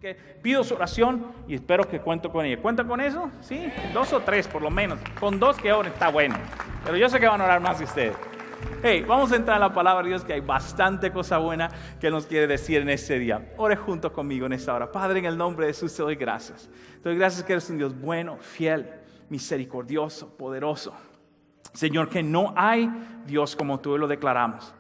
que pido su oración y espero que cuento con ella. ¿Cuenta con eso? Sí, 2 o 3 por lo menos. Con 2 que oren está bueno. Pero yo sé que van a orar más que ustedes. Hey, vamos a entrar en la palabra de Dios, que hay bastante cosa buena que nos quiere decir en este día. Ore junto conmigo en esta hora. Padre, en el nombre de Jesús te doy gracias. Te doy gracias que eres un Dios bueno, fiel, misericordioso, poderoso. Señor, que no hay Dios como tú, lo declaramos.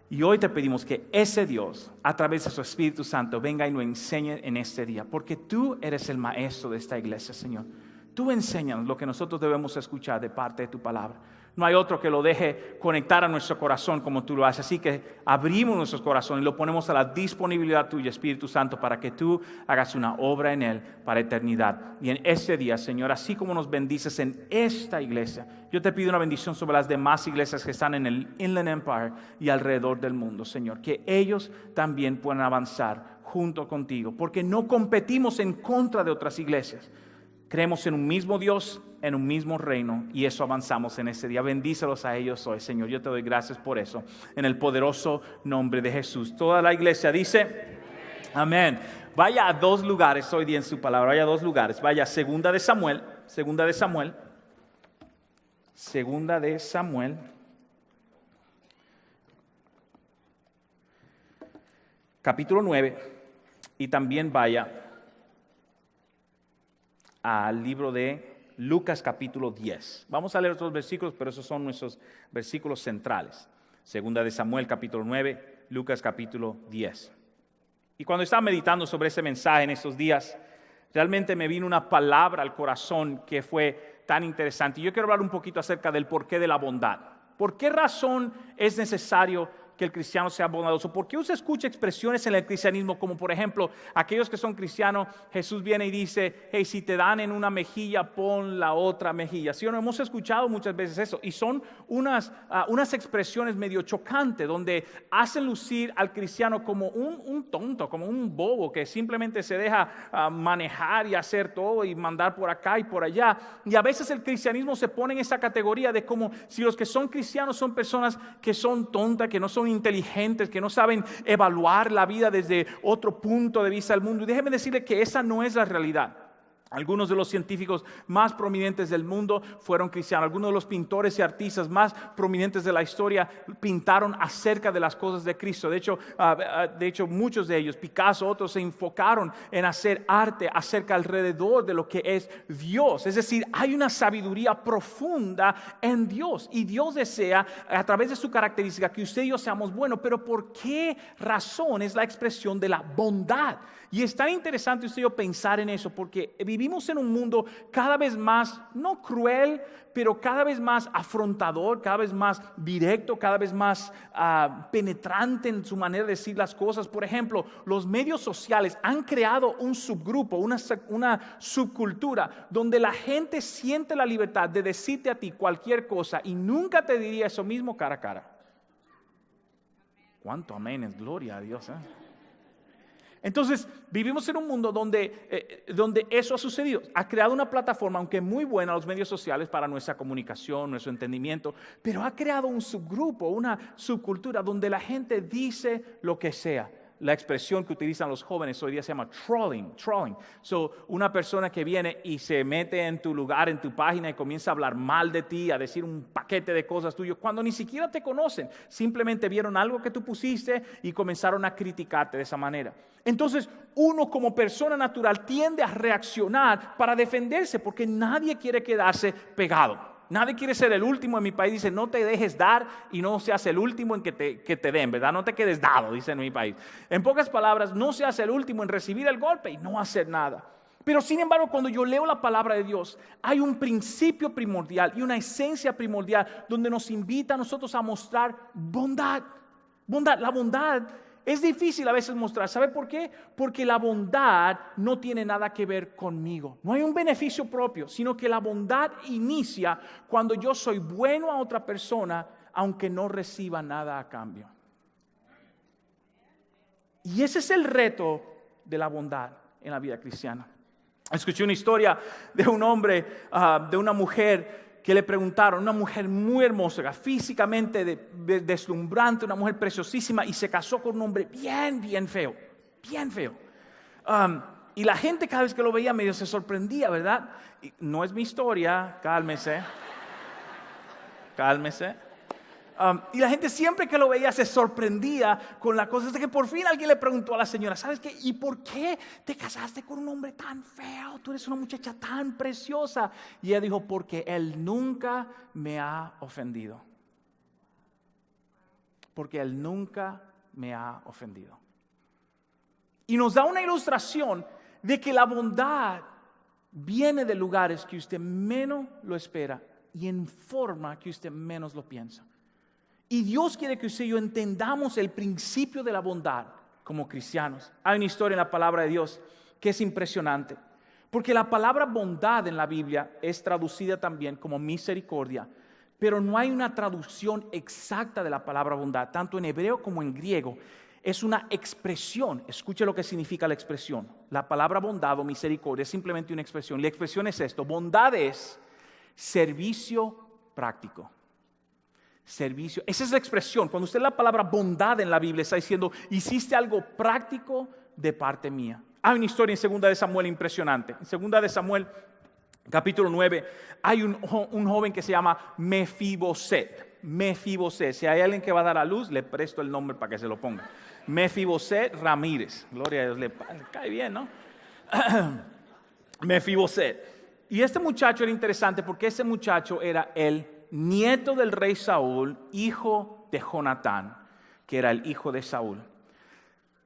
Y hoy te pedimos que ese Dios, a través de su Espíritu Santo, venga y nos enseñe en este día. Porque tú eres el maestro de esta iglesia, Señor. Tú enséñanos lo que nosotros debemos escuchar de parte de tu palabra. No hay otro que lo deje conectar a nuestro corazón como tú lo haces. Así que abrimos nuestros corazones y lo ponemos a la disponibilidad tuya, Espíritu Santo, para que tú hagas una obra en él para eternidad. Y en ese día, Señor, así como nos bendices en esta iglesia, yo te pido una bendición sobre las demás iglesias que están en el Inland Empire y alrededor del mundo, Señor. Que ellos también puedan avanzar junto contigo, porque no competimos en contra de otras iglesias. Creemos en un mismo Dios, en un mismo reino, y eso avanzamos en ese día. Bendícelos a ellos hoy, Señor. Yo te doy gracias por eso, en el poderoso nombre de Jesús. Toda la iglesia dice, amén. Vaya a 2 lugares hoy día en su palabra, vaya a 2 lugares. Vaya a Segunda de Samuel, capítulo 9, y también vaya al libro de Lucas capítulo 10. Vamos a leer otros versículos, pero esos son nuestros versículos centrales. Segunda de Samuel capítulo 9, Lucas capítulo 10. Y cuando estaba meditando sobre ese mensaje en estos días, realmente me vino una palabra al corazón que fue tan interesante. Y yo quiero hablar un poquito acerca del porqué de la bondad. ¿Por qué razón es necesario que el cristiano sea bondadoso? ¿Por qué usted escucha expresiones en el cristianismo como, por ejemplo, aquellos que son cristianos, Jesús viene y dice, hey, si te dan en una mejilla, pon la otra mejilla? ¿Sí o no? Hemos escuchado muchas veces eso, y son unas expresiones medio chocantes, donde hacen lucir al cristiano como un tonto, como un bobo, que simplemente se deja manejar y hacer todo y mandar por acá y por allá. Y a veces el cristianismo se pone en esa categoría de como si los que son cristianos son personas que son tontas, que no son inteligentes, que no saben evaluar la vida desde otro punto de vista del mundo. Y déjeme decirle que esa no es la realidad. Algunos de los científicos más prominentes del mundo fueron cristianos. Algunos de los pintores y artistas más prominentes de la historia pintaron acerca de las cosas de Cristo. De hecho, muchos de ellos, Picasso, otros, se enfocaron en hacer arte acerca alrededor de lo que es Dios. Es decir, hay una sabiduría profunda en Dios. Y Dios desea, a través de su característica, que usted y yo seamos buenos. Pero ¿por qué razón es la expresión de la bondad? Y es tan interesante usted y yo pensar en eso, porque vivimos en un mundo cada vez más, no cruel, pero cada vez más afrontador, cada vez más directo, cada vez más penetrante en su manera de decir las cosas. Por ejemplo, los medios sociales han creado un subgrupo, una subcultura, donde la gente siente la libertad de decirte a ti cualquier cosa y nunca te diría eso mismo cara a cara. ¿Cuánto amén? Es gloria a Dios, Entonces, vivimos en un mundo donde eso ha sucedido. Ha creado una plataforma, aunque muy buena, los medios sociales para nuestra comunicación, nuestro entendimiento, pero ha creado un subgrupo, una subcultura donde la gente dice lo que sea. La expresión que utilizan los jóvenes hoy día se llama trolling. So, una persona que viene y se mete en tu lugar, en tu página, y comienza a hablar mal de ti, a decir un paquete de cosas tuyas, cuando ni siquiera te conocen. Simplemente vieron algo que tú pusiste y comenzaron a criticarte de esa manera. Entonces, uno como persona natural tiende a reaccionar para defenderse, porque nadie quiere quedarse pegado. Nadie quiere ser el último. En mi país dice, no te dejes dar y no seas el último en que te den, ¿verdad? No te quedes dado, dice en mi país. En pocas palabras, no seas el último en recibir el golpe y no hacer nada. Pero sin embargo, cuando yo leo la palabra de Dios, hay un principio primordial y una esencia primordial donde nos invita a nosotros a mostrar bondad. La bondad es difícil a veces mostrar. ¿Sabe por qué? Porque la bondad no tiene nada que ver conmigo. No hay un beneficio propio, sino que la bondad inicia cuando yo soy bueno a otra persona, aunque no reciba nada a cambio. Y ese es el reto de la bondad en la vida cristiana. Escuché una historia de un hombre, de una mujer que le preguntaron, una mujer muy hermosa, físicamente deslumbrante, una mujer preciosísima, y se casó con un hombre bien feo. Y la gente cada vez que lo veía medio se sorprendía, ¿verdad? Y no es mi historia, cálmese. Cálmese. Y la gente siempre que lo veía se sorprendía con la cosa. Hasta que por fin alguien le preguntó a la señora, ¿sabes qué? ¿Y por qué te casaste con un hombre tan feo? Tú eres una muchacha tan preciosa. Y ella dijo, porque él nunca me ha ofendido. Porque él nunca me ha ofendido. Y nos da una ilustración de que la bondad viene de lugares que usted menos lo espera y en forma que usted menos lo piensa. Y Dios quiere que usted y yo entendamos el principio de la bondad como cristianos. Hay una historia en la palabra de Dios que es impresionante. Porque la palabra bondad en la Biblia es traducida también como misericordia. Pero no hay una traducción exacta de la palabra bondad, tanto en hebreo como en griego. Es una expresión. Escuche lo que significa la expresión. La palabra bondad o misericordia es simplemente una expresión. La expresión es esto. Bondad es servicio práctico. Servicio. Esa es la expresión. Cuando usted la palabra bondad en la Biblia está diciendo, hiciste algo práctico de parte mía. Hay una historia en 2 de Samuel impresionante. En 2 de Samuel capítulo 9 hay un joven que se llama Mefiboset. Mefiboset. Si hay alguien que va a dar a luz, le presto el nombre para que se lo ponga. Mefiboset Ramírez. Gloria a Dios, le cae bien, ¿no? Mefiboset. Y este muchacho era interesante porque ese muchacho era el nieto del rey Saúl, hijo de Jonatán, que era el hijo de Saúl.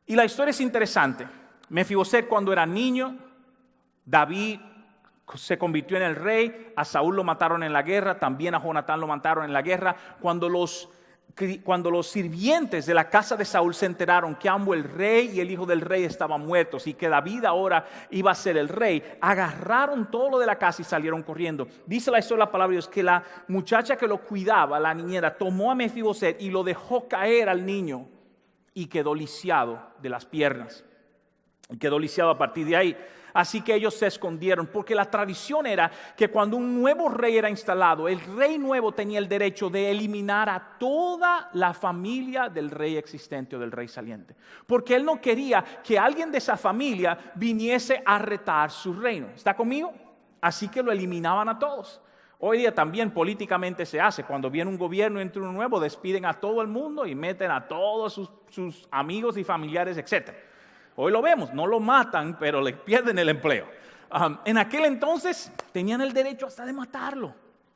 Y la historia es interesante. Mefiboset, cuando era niño, David se convirtió en el rey, a Saúl lo mataron en la guerra, también a Jonatán lo mataron en la guerra. Cuando los sirvientes de la casa de Saúl se enteraron que ambos el rey y el hijo del rey estaban muertos y que David ahora iba a ser el rey, agarraron todo lo de la casa y salieron corriendo. Dice la historia de la palabra de Dios que la muchacha que lo cuidaba, la niñera, tomó a Mefiboset y lo dejó caer al niño y quedó lisiado de las piernas. Y quedó lisiado a partir de ahí. Así que ellos se escondieron, porque la tradición era que cuando un nuevo rey era instalado, el rey nuevo tenía el derecho de eliminar a toda la familia del rey existente o del rey saliente. Porque él no quería que alguien de esa familia viniese a retar su reino. ¿Está conmigo? Así que lo eliminaban a todos. Hoy día también políticamente se hace. Cuando viene un gobierno, entra uno nuevo, despiden a todo el mundo y meten a todos sus amigos y familiares, etc. Hoy lo vemos, no lo matan, pero le pierden el empleo. En aquel entonces tenían el derecho hasta de matarlo.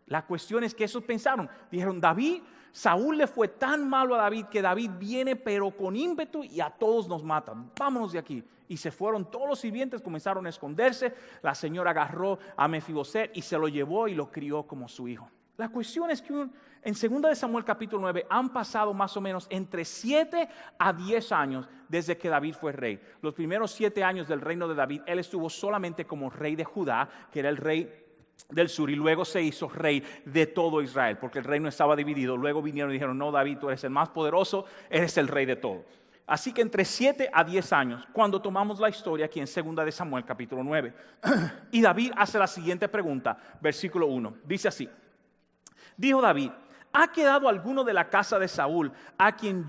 La cuestión es que esos pensaron, dijeron, Saúl le fue tan malo a David que David viene pero con ímpetu y a todos nos matan. Vámonos de aquí. Y se fueron todos los sirvientes, comenzaron a esconderse. La señora agarró a Mefiboset y se lo llevó y lo crió como su hijo. La cuestión es que en 2 de Samuel capítulo 9 han pasado más o menos entre 7 a 10 años desde que David fue rey. Los primeros 7 años del reino de David, él estuvo solamente como rey de Judá, que era el rey del sur, y luego se hizo rey de todo Israel, porque el reino estaba dividido. Luego vinieron y dijeron, no, David, tú eres el más poderoso, eres el rey de todo. Así que entre 7 a 10 años, cuando tomamos la historia aquí en 2 de Samuel capítulo 9, y David hace la siguiente pregunta, versículo 1, dice así. Dijo David, ¿ha quedado alguno de la casa de Saúl a quien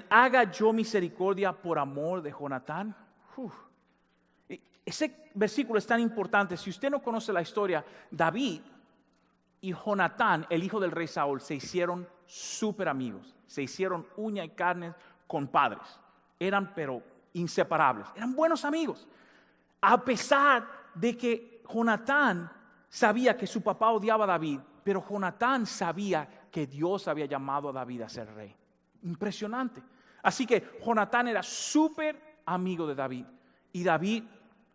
haga yo misericordia por amor de Jonatán? Ese versículo es tan importante. Si usted no conoce la historia, David y Jonatán, el hijo del rey Saúl, se hicieron súper amigos. Se hicieron uña y carne, compadres. Eran pero inseparables. Eran buenos amigos. A pesar de que Jonatán sabía que su papá odiaba a David, pero Jonatán sabía que Dios había llamado a David a ser rey. Impresionante. Así que Jonatán era súper amigo de David. Y David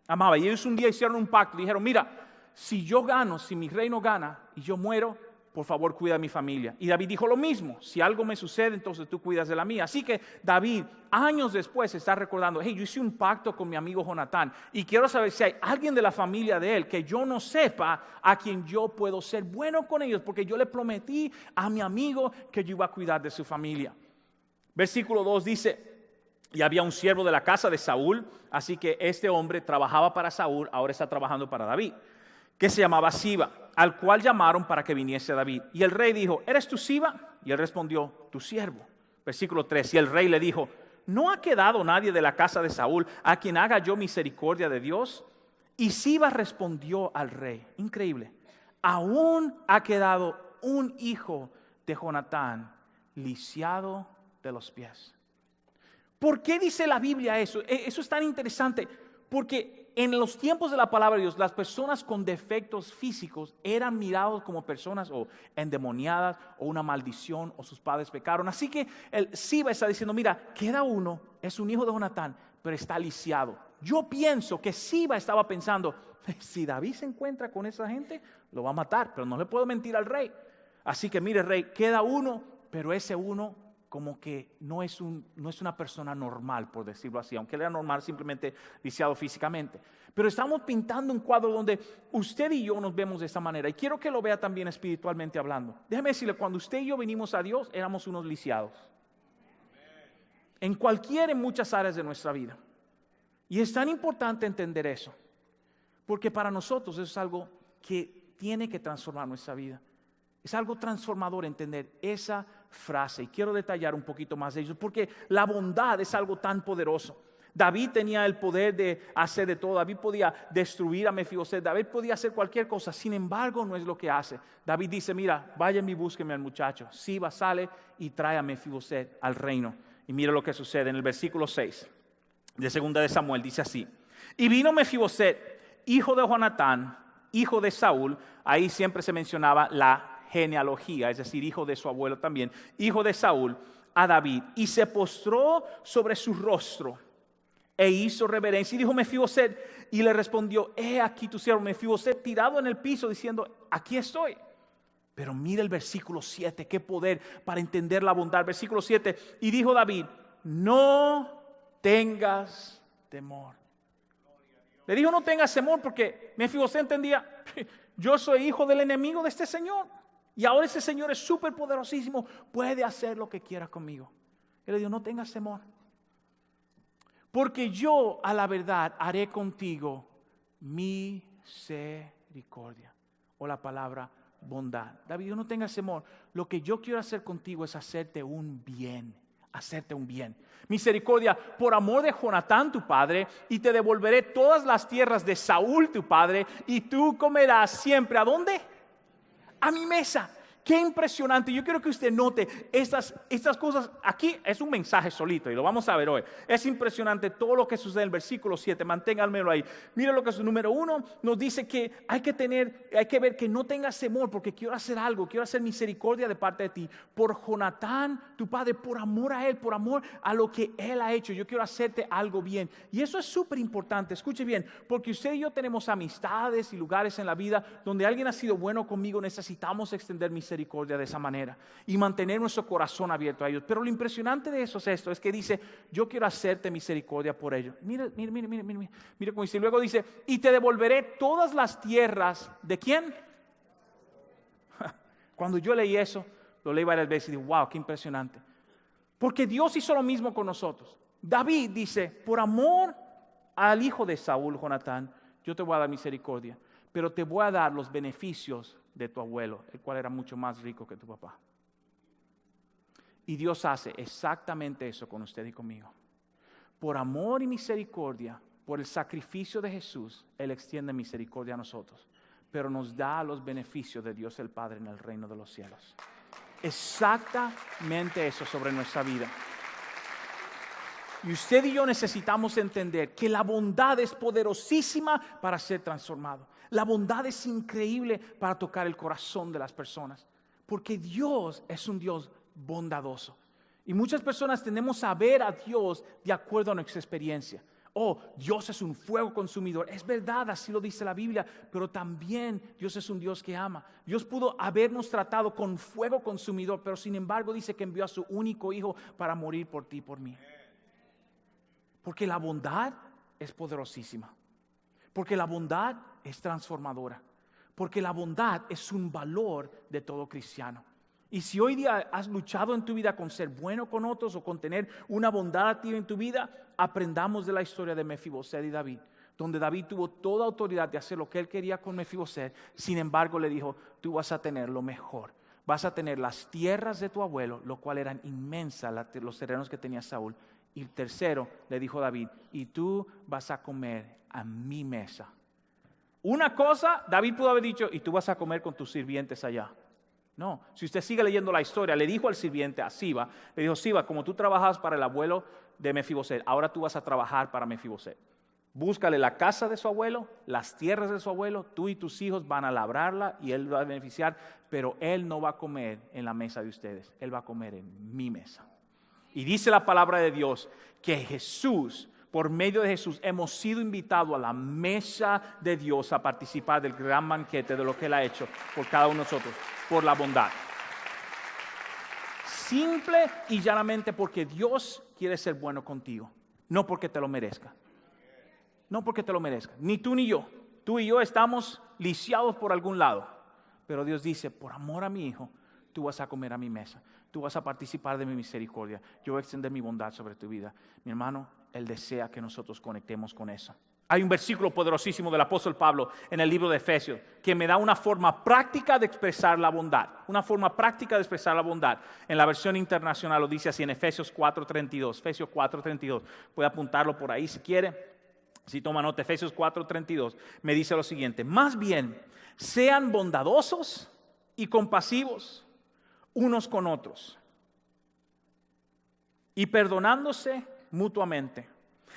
amaba. Y ellos un día hicieron un pacto. Dijeron, mira, si yo gano, si mi reino gana y yo muero, por favor cuida de mi familia. Y David dijo lo mismo. Si algo me sucede, entonces tú cuidas de la mía. Así que David, años después, está recordando, hey, yo hice un pacto con mi amigo Jonatán y quiero saber si hay alguien de la familia de él que yo no sepa a quien yo puedo ser bueno con ellos, porque yo le prometí a mi amigo que yo iba a cuidar de su familia. Versículo 2 dice, y había un siervo de la casa de Saúl, así que este hombre trabajaba para Saúl, ahora está trabajando para David, que se llamaba Siba, al cual llamaron para que viniese David. Y el rey dijo, ¿eres tú Siba? Y él respondió, tu siervo. Versículo 3, y el rey le dijo, ¿no ha quedado nadie de la casa de Saúl a quien haga yo misericordia de Dios? Y Siba respondió al rey, increíble, aún ha quedado un hijo de Jonatán lisiado de los pies. ¿Por qué dice la Biblia eso? Eso es tan interesante, porque en los tiempos de la palabra de Dios, las personas con defectos físicos eran mirados como personas o endemoniadas o una maldición o sus padres pecaron. Así que Siba está diciendo, mira, queda uno, es un hijo de Jonatán, pero está lisiado. Yo pienso que Siba estaba pensando, si David se encuentra con esa gente, lo va a matar, pero no le puedo mentir al rey. Así que mire, rey, queda uno, pero ese uno como que no es una persona normal, por decirlo así, aunque él era normal, simplemente lisiado físicamente. Pero estamos pintando un cuadro donde usted y yo nos vemos de esta manera, y quiero que lo vea también espiritualmente hablando. Déjeme decirle, cuando usted y yo venimos a Dios, éramos unos lisiados. En muchas áreas de nuestra vida. Y es tan importante entender eso, porque para nosotros eso es algo que tiene que transformar nuestra vida. Es algo transformador entender esa frase, y quiero detallar un poquito más de eso, porque la bondad es algo tan poderoso. David tenía el poder de hacer de todo. David podía destruir a Mefiboset, David podía hacer cualquier cosa. Sin embargo, no es lo que hace. David dice, mira, vayan y búsquenme al muchacho. Siba sale y trae a Mefiboset al reino. Y mira lo que sucede en el versículo 6 de 2 de Samuel, dice así: y vino Mefiboset, hijo de Jonatán, hijo de Saúl. Ahí siempre se mencionaba la genealogía, es decir, hijo de su abuelo también, hijo de Saúl, a David, y se postró sobre su rostro e hizo reverencia. Y dijo Mefiboset, y le respondió, he aquí tu siervo. Mefiboset tirado en el piso diciendo, aquí estoy. Pero mira el versículo 7, qué poder para entender la bondad. Versículo 7, y dijo David, no tengas temor. Le dijo no tengas temor porque Mefiboset entendía, yo soy hijo del enemigo de este señor. Y ahora ese señor es súper poderosísimo, puede hacer lo que quiera conmigo. Él le dijo, no tengas temor, porque yo a la verdad haré contigo misericordia. O la palabra bondad. David, no tengas temor, lo que yo quiero hacer contigo es hacerte un bien. Hacerte un bien. Misericordia por amor de Jonatán tu padre, y te devolveré todas las tierras de Saúl tu padre, y tú comerás siempre. ¿A dónde? A mi mesa. Qué impresionante. Yo quiero que usted note estas cosas. Aquí es un mensaje solito y lo vamos a ver hoy. Es impresionante todo lo que sucede en el versículo 7. Manténganmelo ahí. Mire lo que es el número 1. Nos dice que hay que ver que no tengas temor, porque quiero hacer algo. Quiero hacer misericordia de parte de ti. Por Jonatán, tu padre, por amor a él, por amor a lo que él ha hecho. Yo quiero hacerte algo bien. Y eso es súper importante. Escuche bien, porque usted y yo tenemos amistades y lugares en la vida donde alguien ha sido bueno conmigo. Necesitamos extender misericordia de esa manera y mantener nuestro corazón abierto a ellos. Pero lo impresionante de eso es esto, es que dice, yo quiero hacerte misericordia por ellos. Mire cómo dice. Luego dice, y te devolveré todas las tierras. ¿De quién? Cuando yo leí eso, lo leí varias veces y digo, wow, qué impresionante. Porque Dios hizo lo mismo con nosotros. David dice, por amor al hijo de Saúl, Jonatán, yo te voy a dar misericordia, pero te voy a dar los beneficios de tu abuelo, el cual era mucho más rico que tu papá. Y Dios hace exactamente eso con usted y conmigo. Por amor y misericordia, por el sacrificio de Jesús, Él extiende misericordia a nosotros, pero nos da los beneficios de Dios el Padre en el reino de los cielos. Exactamente eso sobre nuestra vida. Y usted y yo necesitamos entender que la bondad es poderosísima para ser transformado. La bondad es increíble para tocar el corazón de las personas. Porque Dios es un Dios bondadoso. Y muchas personas tendemos a ver a Dios de acuerdo a nuestra experiencia. Oh, Dios es un fuego consumidor. Es verdad, así lo dice la Biblia. Pero también Dios es un Dios que ama. Dios pudo habernos tratado con fuego consumidor, pero sin embargo dice que envió a su único hijo para morir por ti y por mí. Porque la bondad es poderosísima. Porque la bondad es transformadora. Porque la bondad es un valor de todo cristiano. Y si hoy día has luchado en tu vida con ser bueno con otros o con tener una bondad activa en tu vida, aprendamos de la historia de Mefiboset y David, donde David tuvo toda autoridad de hacer lo que él quería con Mefiboset. Sin embargo, le dijo, tú vas a tener lo mejor. Vas a tener las tierras de tu abuelo, lo cual eran inmensas, los terrenos que tenía Saúl, Y tercero, le dijo David, y tú vas a comer a mi mesa. Una cosa, David pudo haber dicho, y tú vas a comer con tus sirvientes allá. No, si usted sigue leyendo la historia, le dijo al sirviente, a Siba, le dijo, Siba, como tú trabajabas para el abuelo de Mefiboset, ahora tú vas a trabajar para Mefiboset. Búscale la casa de su abuelo, las tierras de su abuelo, tú y tus hijos van a labrarla y él va a beneficiar, pero él no va a comer en la mesa de ustedes, él va a comer en mi mesa. Y dice la palabra de Dios que Jesús, por medio de Jesús, hemos sido invitados a la mesa de Dios a participar del gran banquete de lo que Él ha hecho por cada uno de nosotros, por la bondad. Simple y llanamente porque Dios quiere ser bueno contigo, no porque te lo merezca. No porque te lo merezca, ni tú ni yo. Tú y yo estamos lisiados por algún lado, pero Dios dice, por amor a mi hijo, tú vas a comer a mi mesa, tú vas a participar de mi misericordia, yo voy a extender mi bondad sobre tu vida. Mi hermano, Él desea que nosotros conectemos con eso. Hay un versículo poderosísimo del apóstol Pablo en el libro de Efesios que me da una forma práctica de expresar la bondad. Una forma práctica de expresar la bondad. En la versión internacional lo dice así en Efesios 4:32. Efesios 4:32. Puede apuntarlo por ahí si quiere. Si toma nota, Efesios 4:32 me dice lo siguiente: más bien, sean bondadosos y compasivos unos con otros, y perdonándose mutuamente,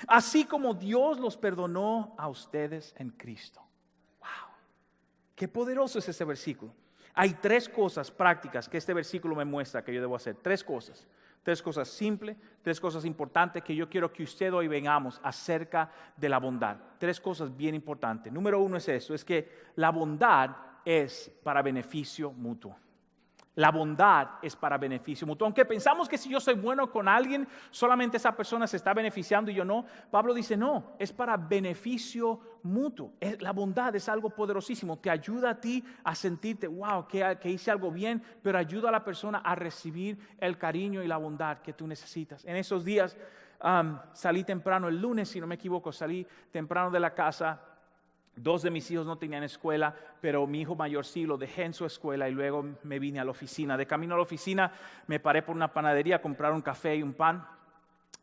así como Dios los perdonó a ustedes en Cristo. ¡Wow! ¡Qué poderoso es ese versículo! Hay tres cosas prácticas que este versículo me muestra que yo debo hacer. Tres cosas simples, tres cosas importantes que yo quiero que usted hoy veamos acerca de la bondad. Tres cosas bien importantes. Número uno es eso, es que la bondad es para beneficio mutuo. La bondad es para beneficio mutuo. Aunque pensamos que si yo soy bueno con alguien, solamente esa persona se está beneficiando y yo no. Pablo dice, no, es para beneficio mutuo. La bondad es algo poderosísimo. Te ayuda a ti a sentirte, wow, que hice algo bien, pero ayuda a la persona a recibir el cariño y la bondad que tú necesitas. En esos días salí temprano, el lunes, si no me equivoco, salí temprano de la casa. Dos de mis hijos no tenían escuela, pero mi hijo mayor sí, lo dejé en su escuela y luego me vine a la oficina. De camino a la oficina me paré por una panadería a comprar un café y un pan.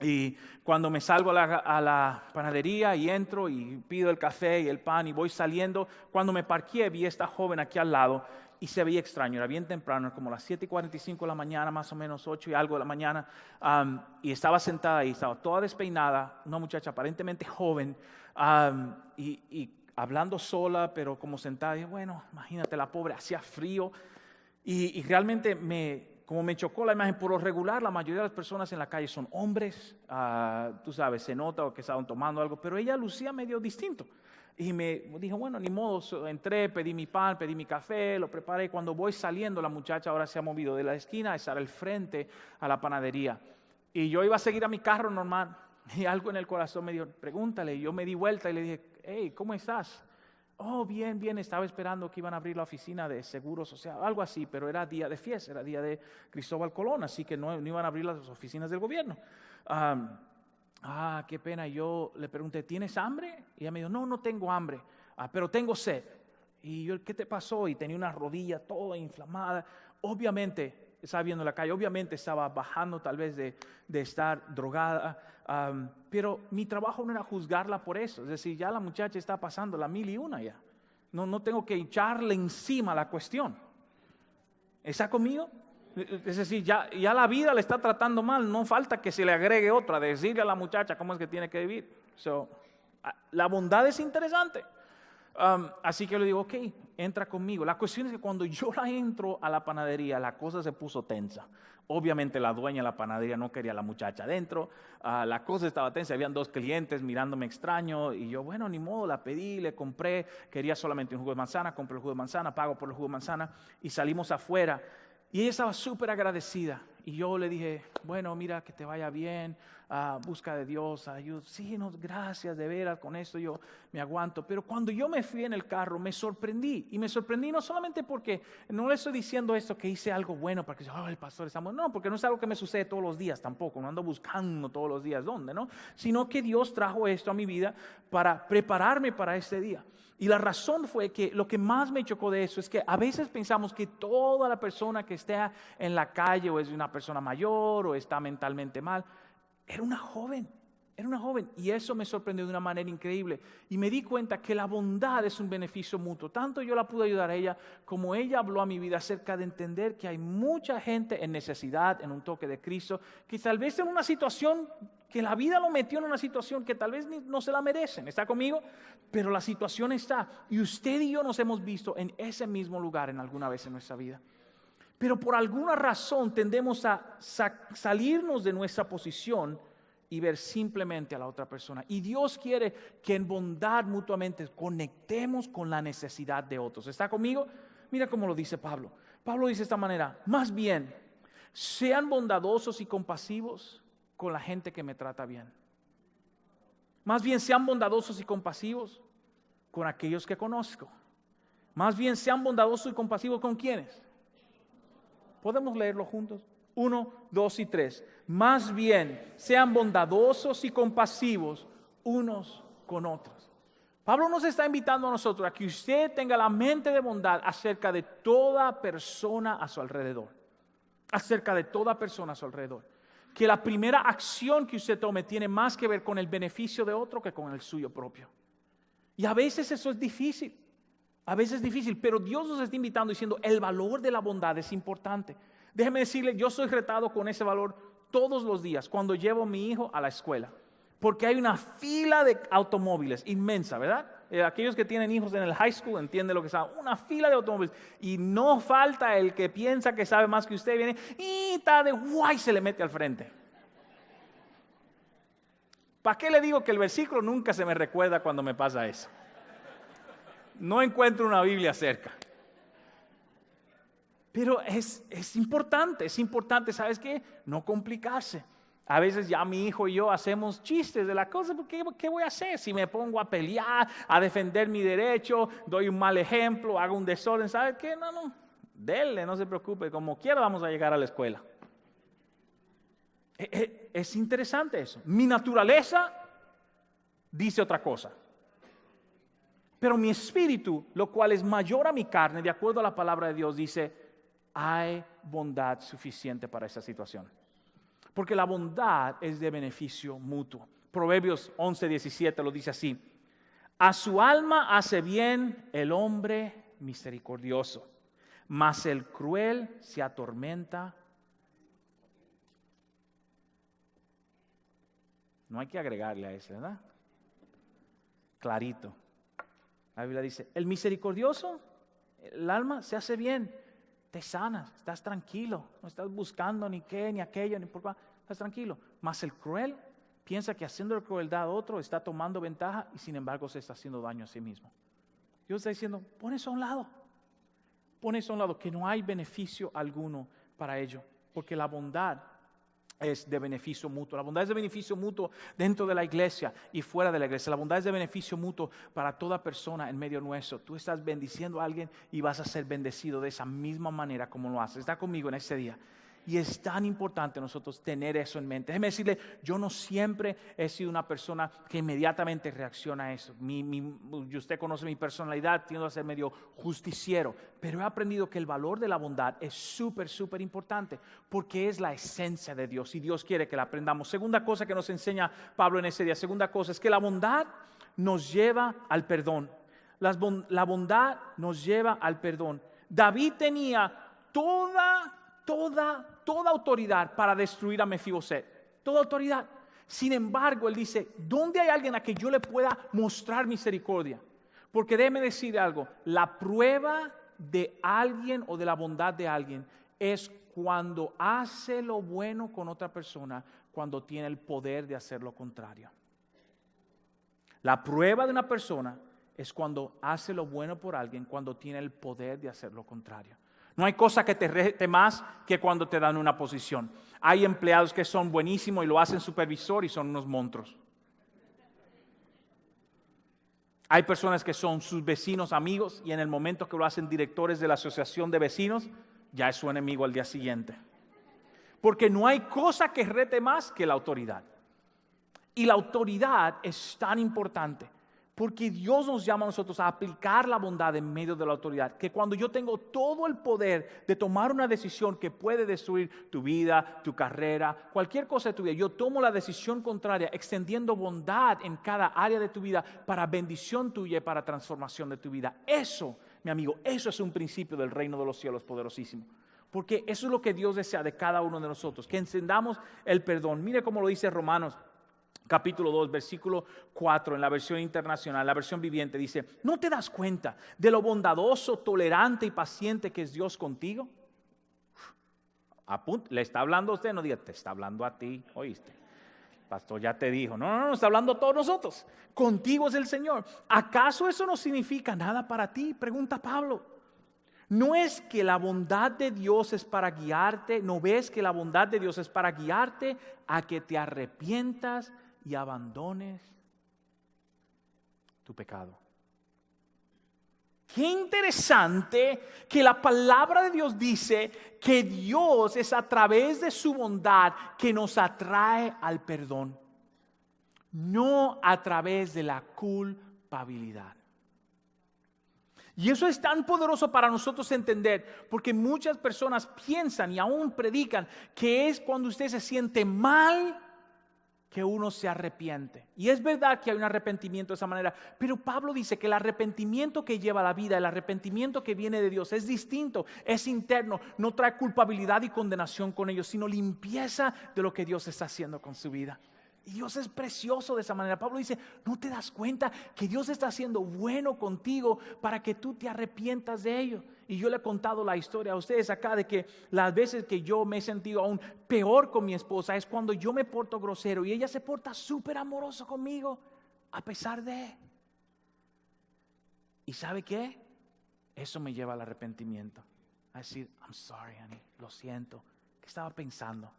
Y cuando me salgo a la panadería y entro y pido el café y el pan y voy saliendo, cuando me parqué vi a esta joven aquí al lado y se veía extraño, era bien temprano, como las 7:45 de la mañana, más o menos 8 y algo de la mañana, y estaba sentada ahí, estaba toda despeinada, una muchacha aparentemente joven, y hablando sola, pero como sentada. Y bueno, imagínate, la pobre, hacía frío. Y realmente como me chocó la imagen. Por lo regular, la mayoría de las personas en la calle son hombres. Tú sabes, se nota que estaban tomando algo. Pero ella lucía medio distinto. Y me dijo, bueno, ni modo. Entré, pedí mi pan, pedí mi café, lo preparé. Cuando voy saliendo, la muchacha ahora se ha movido de la esquina a estar al frente a la panadería. Y yo iba a seguir a mi carro normal. Y algo en el corazón me dijo, pregúntale. Y yo me di vuelta y le dije, hey, ¿cómo estás? Oh, bien, bien, estaba esperando que iban a abrir la oficina de seguros, o sea, algo así, pero era día de fiesta, era día de Cristóbal Colón, así que no iban a abrir las oficinas del gobierno. Qué pena. Yo le pregunté, ¿tienes hambre? Y ella me dijo, no tengo hambre, pero tengo sed. Y yo, ¿qué te pasó? Y tenía una rodilla toda inflamada. Obviamente, estaba viendo la calle, obviamente estaba bajando tal vez de estar drogada. Pero mi trabajo no era juzgarla por eso. Es decir, ya la muchacha está pasando la 1001 ya. No tengo que echarle encima la cuestión. ¿Está conmigo? Es decir, ya la vida le está tratando mal. No falta que se le agregue otra, decirle a la muchacha cómo es que tiene que vivir. La bondad es interesante. Así que le digo, ok, entra conmigo. La cuestión es que cuando yo entro a la panadería, la cosa se puso tensa. Obviamente la dueña de la panadería no quería a la muchacha adentro. La cosa estaba tensa, habían dos clientes mirándome extraño. Y yo, bueno, ni modo, la pedí, le compré. Quería solamente un jugo de manzana, compré el jugo de manzana, pago por el jugo de manzana. Y salimos afuera. Y ella estaba súper agradecida. Y yo le dije, bueno, mira, que te vaya bien, busca de Dios, ayuda. Sí, no, gracias, de veras, con esto yo me aguanto. Pero cuando yo me fui en el carro, me sorprendí. Y me sorprendí no solamente porque, no le estoy diciendo esto que hice algo bueno, para que el pastor está bueno. No, porque no es algo que me sucede todos los días tampoco. No ando buscando todos los días dónde, ¿no? Sino que Dios trajo esto a mi vida para prepararme para este día. Y la razón fue que lo que más me chocó de eso es que a veces pensamos que toda la persona que esté en la calle o es una persona mayor o está mentalmente mal, Era una joven. Y eso me sorprendió de una manera increíble. Y me di cuenta que la bondad es un beneficio mutuo. Tanto yo la pude ayudar a ella, como ella habló a mi vida acerca de entender que hay mucha gente en necesidad, en un toque de Cristo, que tal vez en una situación, que la vida lo metió en una situación que tal vez no se la merecen. ¿Está conmigo? Pero la situación está. Y usted y yo nos hemos visto en ese mismo lugar en alguna vez en nuestra vida. Pero por alguna razón tendemos a salirnos de nuestra posición y ver simplemente a la otra persona. Y Dios quiere que en bondad mutuamente conectemos con la necesidad de otros. ¿Está conmigo? Mira cómo lo dice Pablo. Pablo dice de esta manera: más bien, sean bondadosos y compasivos con la gente que me trata bien. Más bien, sean bondadosos y compasivos con aquellos que conozco. Más bien, sean bondadosos y compasivos con ¿quiénes? ¿Podemos leerlo juntos? 1, 2 y 3. Más bien, sean bondadosos y compasivos unos con otros. Pablo nos está invitando a nosotros a que usted tenga la mente de bondad acerca de toda persona a su alrededor. Acerca de toda persona a su alrededor. Que la primera acción que usted tome tiene más que ver con el beneficio de otro que con el suyo propio. Y a veces eso es difícil. A veces es difícil, pero Dios nos está invitando diciendo el valor de la bondad es importante. Déjeme decirle, yo soy retado con ese valor todos los días cuando llevo a mi hijo a la escuela. Porque hay una fila de automóviles inmensa, ¿verdad? Aquellos que tienen hijos en el high school entienden lo que es una fila de automóviles. Y no falta el que piensa que sabe más que usted, viene y está de guay, se le mete al frente. ¿Para qué le digo que el versículo nunca se me recuerda cuando me pasa eso? No encuentro una Biblia cerca. Pero es importante, ¿sabes qué? No complicarse. A veces ya mi hijo y yo hacemos chistes de la cosa, ¿qué voy a hacer? Si me pongo a pelear, a defender mi derecho, doy un mal ejemplo, hago un desorden, ¿sabes qué? No, dele, no se preocupe, como quiera vamos a llegar a la escuela. Es interesante eso. Mi naturaleza dice otra cosa. Pero mi espíritu, lo cual es mayor a mi carne, de acuerdo a la palabra de Dios, dice: hay bondad suficiente para esa situación. Porque la bondad es de beneficio mutuo. Proverbios 11:17 lo dice así: a su alma hace bien el hombre misericordioso, mas el cruel se atormenta. No hay que agregarle a eso, ¿verdad? Clarito. La Biblia dice: el misericordioso, el alma se hace bien. Te sanas, estás tranquilo, no estás buscando ni qué, ni aquello, ni por qué, estás tranquilo. Mas el cruel piensa que haciendo crueldad a otro está tomando ventaja y sin embargo se está haciendo daño a sí mismo. Dios está diciendo: pon eso a un lado, que no hay beneficio alguno para ello, porque la bondad es de beneficio mutuo. La bondad es de beneficio mutuo dentro de la iglesia y fuera de la iglesia. La bondad es de beneficio mutuo para toda persona en medio nuestro. Tú estás bendiciendo a alguien y vas a ser bendecido de esa misma manera como lo haces. Está conmigo en este día. Y es tan importante nosotros tener eso en mente. Déjeme decirle, yo no siempre he sido una persona que inmediatamente reacciona a eso. Usted conoce mi personalidad, tiendo a ser medio justiciero. Pero he aprendido que el valor de la bondad es súper importante, porque es la esencia de Dios y Dios quiere que la aprendamos. Segunda cosa que nos enseña Pablo en ese día, segunda cosa es que la bondad nos lleva al perdón. La bondad nos lleva al perdón. David tenía toda autoridad para destruir a Mefiboset. Toda autoridad. Sin embargo, él dice: ¿dónde hay alguien a que yo le pueda mostrar misericordia? Porque déjeme decir algo: la prueba de alguien o de la bondad de alguien es cuando hace lo bueno con otra persona, cuando tiene el poder de hacer lo contrario. La prueba de una persona es cuando hace lo bueno por alguien, cuando tiene el poder de hacer lo contrario. No hay cosa que te rete más que cuando te dan una posición. Hay empleados que son buenísimos y lo hacen supervisor y son unos monstruos. Hay personas que son sus vecinos amigos y en el momento que lo hacen directores de la asociación de vecinos, ya es su enemigo al día siguiente. Porque no hay cosa que rete más que la autoridad. Y la autoridad es tan importante Porque Dios nos llama a nosotros a aplicar la bondad en medio de la autoridad. Que cuando yo tengo todo el poder de tomar una decisión que puede destruir tu vida, tu carrera, cualquier cosa de tu vida, yo tomo la decisión contraria, extendiendo bondad en cada área de tu vida para bendición tuya y para transformación de tu vida. Eso, mi amigo, eso es un principio del reino de los cielos poderosísimo. Porque eso es lo que Dios desea de cada uno de nosotros, que encendamos el perdón. Mire cómo lo dice Romanos capítulo 2, versículo 4, en la versión internacional, la versión viviente, dice: ¿no te das cuenta de lo bondadoso, tolerante y paciente que es Dios contigo? ¿Le está hablando a usted? No diga, te está hablando a ti, ¿oíste? Pastor ya te dijo. No, está hablando a todos nosotros. Contigo es el Señor. ¿Acaso eso no significa nada para ti? Pregunta Pablo. ¿No es que la bondad de Dios es para guiarte? ¿No ves que la bondad de Dios es para guiarte a que te arrepientas y abandones tu pecado? Qué interesante que la palabra de Dios dice que Dios es a través de su bondad que nos atrae al perdón, no a través de la culpabilidad. Y eso es tan poderoso para nosotros entender, porque muchas personas piensan y aún predican que es cuando usted se siente mal que uno se arrepiente. Y es verdad que hay un arrepentimiento de esa manera, pero Pablo dice que el arrepentimiento que lleva a la vida, el arrepentimiento que viene de Dios es distinto, es interno, no trae culpabilidad y condenación con ellos, sino limpieza de lo que Dios está haciendo con su vida. Y Dios es precioso de esa manera. Pablo dice, ¿no te das cuenta que Dios está siendo bueno contigo para que tú te arrepientas de ello? Y yo le he contado la historia a ustedes acá de que las veces que yo me he sentido aún peor con mi esposa es cuando yo me porto grosero y ella se porta súper amoroso conmigo a pesar de. ¿Y sabe qué? Eso me lleva al arrepentimiento. A decir, I'm sorry, honey, lo siento. ¿Qué estaba pensando?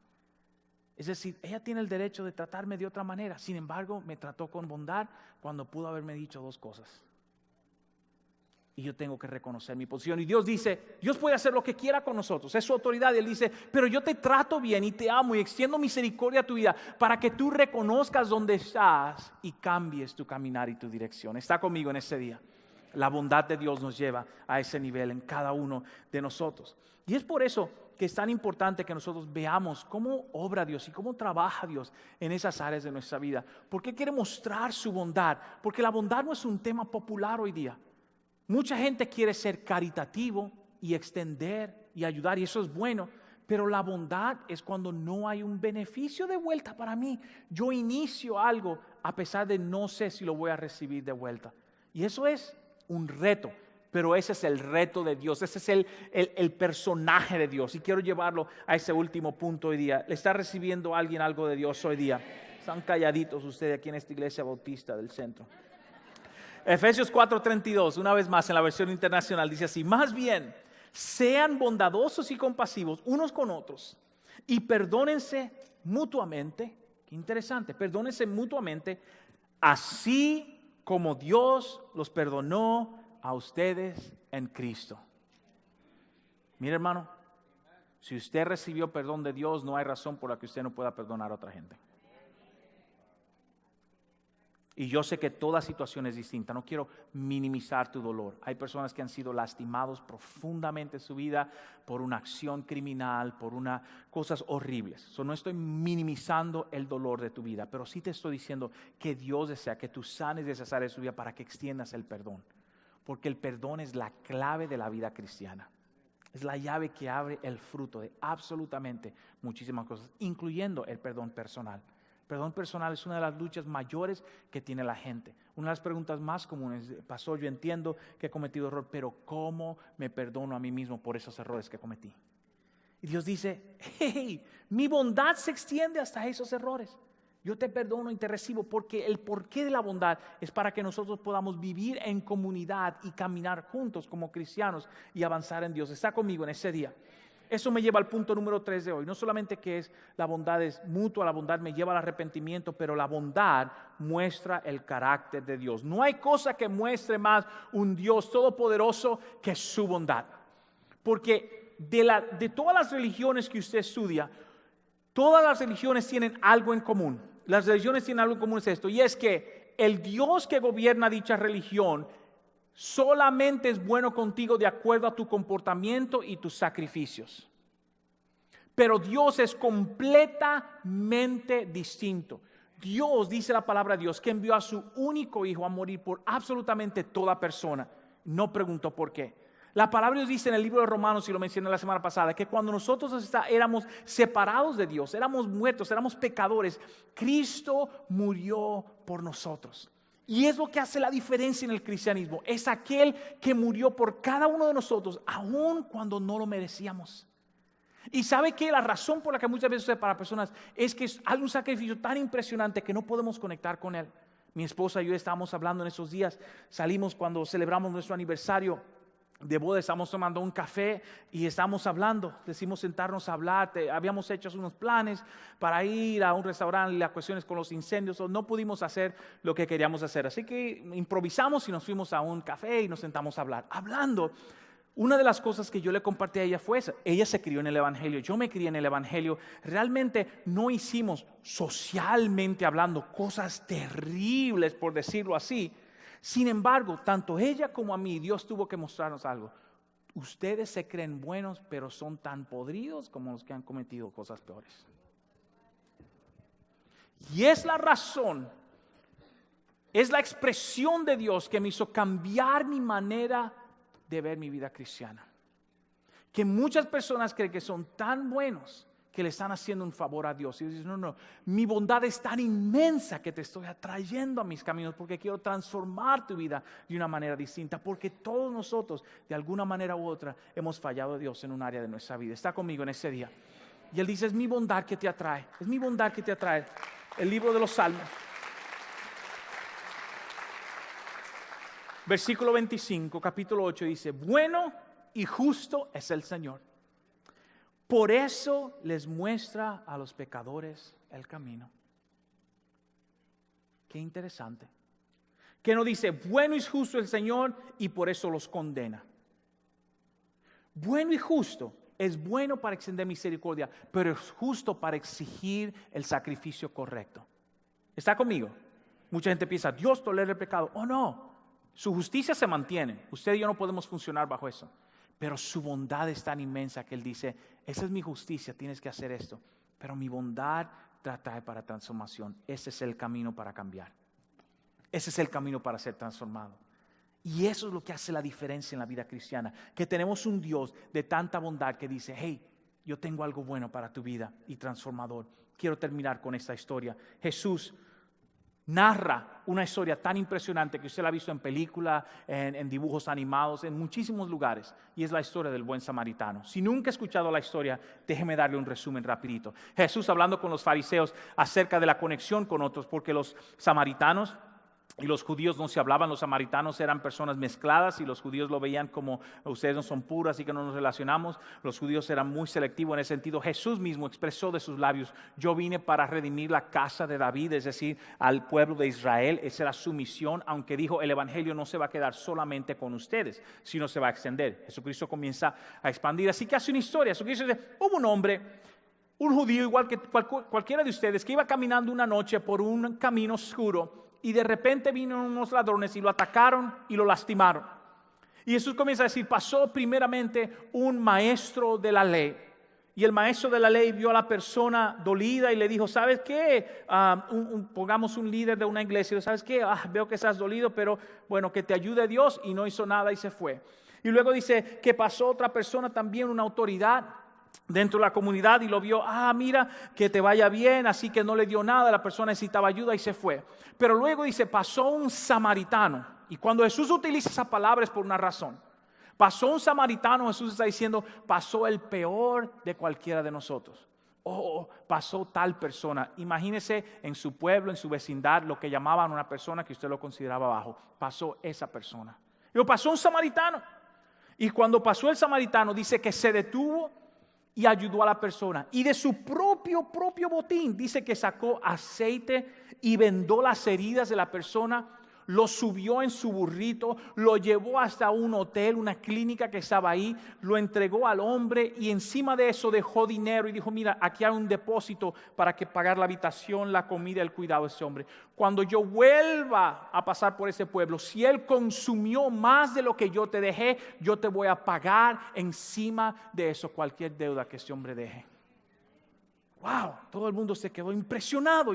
Es decir, ella tiene el derecho de tratarme de otra manera. Sin embargo, me trató con bondad cuando pudo haberme dicho dos cosas. Y yo tengo que reconocer mi posición. Y Dios dice, Dios puede hacer lo que quiera con nosotros. Es su autoridad. Y Él dice, pero yo te trato bien y te amo y extiendo misericordia a tu vida para que tú reconozcas dónde estás y cambies tu caminar y tu dirección. Está conmigo en ese día. La bondad de Dios nos lleva a ese nivel en cada uno de nosotros. Y es por eso que es tan importante que nosotros veamos cómo obra Dios y cómo trabaja Dios en esas áreas de nuestra vida. ¿Por qué quiere mostrar su bondad? Porque la bondad no es un tema popular hoy día. Mucha gente quiere ser caritativo y extender y ayudar, y eso es bueno. Pero la bondad es cuando no hay un beneficio de vuelta para mí. Yo inicio algo a pesar de no sé si lo voy a recibir de vuelta. Y eso es un reto. Pero ese es el reto de Dios, ese es el personaje de Dios. Y quiero llevarlo a ese último punto hoy día. ¿Le está recibiendo alguien algo de Dios hoy día? Están calladitos ustedes aquí en esta iglesia bautista del centro. Efesios 4:32, una vez más en la versión internacional, dice así: más bien, sean bondadosos y compasivos unos con otros y perdónense mutuamente. Qué interesante, perdónense mutuamente, así como Dios los perdonó a ustedes en Cristo. Mire, hermano, si usted recibió perdón de Dios, no hay razón por la que usted no pueda perdonar a otra gente. Y yo sé que toda situación es distinta, no quiero minimizar tu dolor. Hay personas que han sido lastimados profundamente en su vida por una acción criminal, por cosas horribles. No estoy minimizando el dolor de tu vida, pero sí te estoy diciendo que Dios desea que tú sanes de esas áreas de tu vida para que extiendas el perdón. Porque el perdón es la clave de la vida cristiana. Es la llave que abre el fruto de absolutamente muchísimas cosas, incluyendo el perdón personal. El perdón personal es una de las luchas mayores que tiene la gente. Una de las preguntas más comunes: pastor, yo entiendo que he cometido error, pero ¿cómo me perdono a mí mismo por esos errores que cometí? Y Dios dice, hey, mi bondad se extiende hasta esos errores. Yo te perdono y te recibo, porque el porqué de la bondad es para que nosotros podamos vivir en comunidad y caminar juntos como cristianos y avanzar en Dios. Está conmigo en ese día. Eso me lleva al punto número 3 de hoy. No solamente que es la bondad es mutua, la bondad me lleva al arrepentimiento, pero la bondad muestra el carácter de Dios. No hay cosa que muestre más un Dios todopoderoso que su bondad. Porque de todas las religiones que usted estudia, todas las religiones tienen algo en común. Las religiones tienen algo en común, es esto, y es que el Dios que gobierna dicha religión solamente es bueno contigo de acuerdo a tu comportamiento y tus sacrificios. Pero Dios es completamente distinto. Dios, dice la palabra de Dios, que envió a su único hijo a morir por absolutamente toda persona. No preguntó por qué. La palabra de Dios dice en el libro de Romanos, y lo mencioné la semana pasada, que cuando nosotros éramos separados de Dios, éramos muertos, éramos pecadores, Cristo murió por nosotros. Y es lo que hace la diferencia en el cristianismo. Es aquel que murió por cada uno de nosotros, aun cuando no lo merecíamos. Y sabe que la razón por la que muchas veces para personas es que hay un sacrificio tan impresionante que no podemos conectar con él. Mi esposa y yo estábamos hablando en esos días, salimos cuando celebramos nuestro aniversario de boda, estamos tomando un café y estamos hablando, decidimos sentarnos a hablar, habíamos hecho unos planes para ir a un restaurante, las cuestiones con los incendios, no pudimos hacer lo que queríamos hacer, así que improvisamos y nos fuimos a un café y nos sentamos a hablar, hablando. Una de las cosas que yo le compartí a ella fue esa. Ella se crió en el Evangelio, yo me crié en el Evangelio. Realmente no hicimos, socialmente hablando, cosas terribles, por decirlo así. Sin embargo, tanto ella como a mí, Dios tuvo que mostrarnos algo. Ustedes se creen buenos, pero son tan podridos como los que han cometido cosas peores. Y es la razón, es la expresión de Dios que me hizo cambiar mi manera de ver mi vida cristiana. Que muchas personas creen que son tan buenos que le están haciendo un favor a Dios. Y dicen, no, mi bondad es tan inmensa que te estoy atrayendo a mis caminos porque quiero transformar tu vida de una manera distinta. Porque todos nosotros, de alguna manera u otra, hemos fallado a Dios en un área de nuestra vida. Está conmigo en ese día. Y Él dice, es mi bondad que te atrae. Es mi bondad que te atrae. El libro de los Salmos. Versículo 25, capítulo 8 dice, bueno y justo es el Señor. Por eso les muestra a los pecadores el camino. Qué interesante. Que no dice, bueno y justo el Señor y por eso los condena. Bueno y justo es bueno para extender misericordia, pero es justo para exigir el sacrificio correcto. ¿Está conmigo? Mucha gente piensa, Dios tolera el pecado. Oh no. Su justicia se mantiene. Usted y yo no podemos funcionar bajo eso. Pero su bondad es tan inmensa que Él dice, esa es mi justicia, tienes que hacer esto. Pero mi bondad te atrae para transformación. Ese es el camino para cambiar. Ese es el camino para ser transformado. Y eso es lo que hace la diferencia en la vida cristiana. Que tenemos un Dios de tanta bondad que dice, hey, yo tengo algo bueno para tu vida y transformador. Quiero terminar con esta historia. Jesús narra una historia tan impresionante que usted la ha visto en películas, en dibujos animados, en muchísimos lugares. Y es la historia del buen samaritano. Si nunca ha escuchado la historia, déjeme darle un resumen rapidito. Jesús hablando con los fariseos acerca de la conexión con otros, porque los samaritanos y los judíos no se hablaban, los samaritanos eran personas mezcladas y los judíos lo veían como ustedes no son puros, así que no nos relacionamos. Los judíos eran muy selectivos en ese sentido. Jesús mismo expresó de sus labios, yo vine para redimir la casa de David, es decir, al pueblo de Israel. Esa era su misión, aunque dijo, el evangelio no se va a quedar solamente con ustedes, sino se va a extender. Jesucristo comienza a expandir, así que hace una historia. Jesucristo dice, hubo un hombre, un judío igual que cualquiera de ustedes, que iba caminando una noche por un camino oscuro. Y de repente vinieron unos ladrones y lo atacaron y lo lastimaron. Y Jesús comienza a decir, pasó primeramente un maestro de la ley. Y el maestro de la ley vio a la persona dolida y le dijo, ¿sabes qué? Pongamos un líder de una iglesia, ¿sabes qué? Veo que estás dolido, pero bueno, que te ayude Dios. Y no hizo nada y se fue. Y luego dice que pasó otra persona también, una autoridad dentro de la comunidad y lo vio, mira, que te vaya bien, así que no le dio nada, la persona necesitaba ayuda y se fue. Pero luego dice, pasó un samaritano, y cuando Jesús utiliza esa palabra es por una razón. Pasó un samaritano, Jesús está diciendo, pasó el peor de cualquiera de nosotros. Pasó tal persona. Imagínese en su pueblo, en su vecindad, lo que llamaban una persona que usted lo consideraba bajo. Pasó esa persona. Luego pasó un samaritano, y cuando pasó el samaritano dice que se detuvo y ayudó a la persona. Y de su propio botín dice que sacó aceite y vendó las heridas de la persona. lo subió en su burrito, lo llevó hasta un hotel, una clínica que estaba ahí, lo entregó al hombre y encima de eso dejó dinero y dijo, mira, aquí hay un depósito para que pagar la habitación, la comida, el cuidado de ese hombre. Cuando yo vuelva a pasar por ese pueblo, si él consumió más de lo que yo te dejé, yo te voy a pagar encima de eso cualquier deuda que ese hombre deje. Wow, todo el mundo se quedó impresionado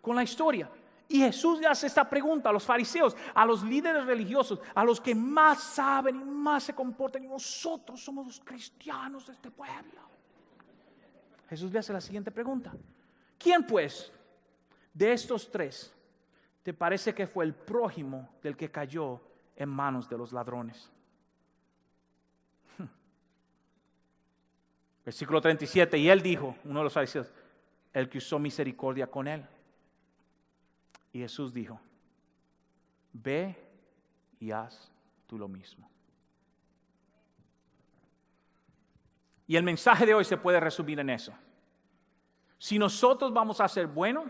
con la historia. Y Jesús le hace esta pregunta a los fariseos, a los líderes religiosos, a los que más saben y más se comportan. Y nosotros somos los cristianos de este pueblo. Jesús le hace la siguiente pregunta. ¿Quién pues de estos tres te parece que fue el prójimo del que cayó en manos de los ladrones? Versículo 37, y él dijo, uno de los fariseos, el que usó misericordia con él. Y Jesús dijo, ve y haz tú lo mismo. Y el mensaje de hoy se puede resumir en eso. Si nosotros vamos a ser buenos,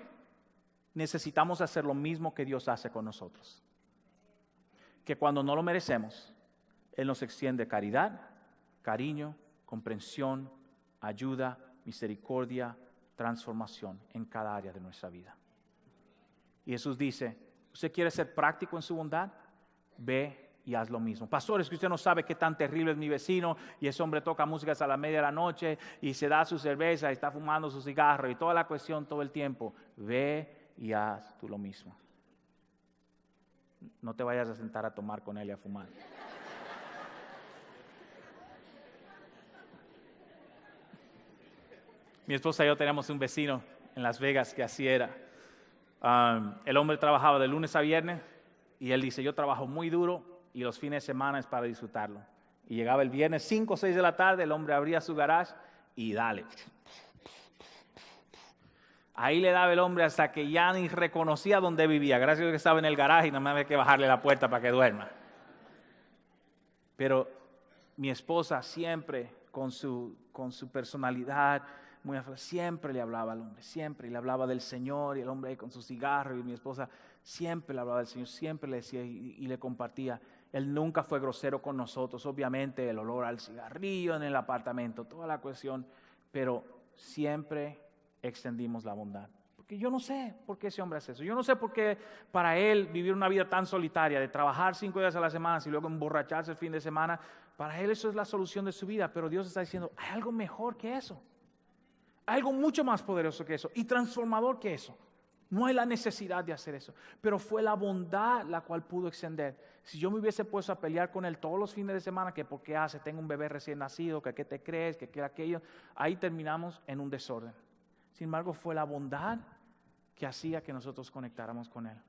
necesitamos hacer lo mismo que Dios hace con nosotros. Que cuando no lo merecemos, Él nos extiende caridad, cariño, comprensión, ayuda, misericordia, transformación en cada área de nuestra vida. Y Jesús dice, ¿usted quiere ser práctico en su bondad? Ve y haz lo mismo. Pastor, es que usted no sabe qué tan terrible es mi vecino y ese hombre toca música hasta la media de la noche y se da su cerveza y está fumando su cigarro y toda la cuestión todo el tiempo. Ve y haz tú lo mismo. No te vayas a sentar a tomar con él y a fumar. Mi esposa y yo tenemos un vecino en Las Vegas que así era. El hombre trabajaba de lunes a viernes y él dice, yo trabajo muy duro y los fines de semana es para disfrutarlo. Y llegaba el viernes 5 o 6 de la tarde, el hombre abría su garage y dale. Ahí le daba el hombre hasta que ya ni reconocía dónde vivía. Gracias a Dios que estaba en el garaje y no me había que bajarle la puerta para que duerma. Pero mi esposa siempre con su personalidad, siempre le hablaba al hombre, siempre, y le hablaba del Señor, y el hombre ahí con su cigarro, y mi esposa siempre le hablaba del Señor, siempre le decía y le compartía. Él nunca fue grosero con nosotros, obviamente el olor al cigarrillo en el apartamento, toda la cuestión, pero siempre extendimos la bondad. Porque yo no sé por qué ese hombre hace eso, yo no sé por qué para él vivir una vida tan solitaria, de trabajar 5 días a la semana y luego emborracharse el fin de semana, para él eso es la solución de su vida, pero Dios está diciendo, hay algo mejor que eso. Algo mucho más poderoso que eso y transformador que eso. No hay la necesidad de hacer eso, pero fue la bondad la cual pudo extender. Si yo me hubiese puesto a pelear con él todos los fines de semana, que por qué hace, tengo un bebé recién nacido, que qué te crees, que qué aquello, ahí terminamos en un desorden. Sin embargo, fue la bondad que hacía que nosotros conectáramos con él.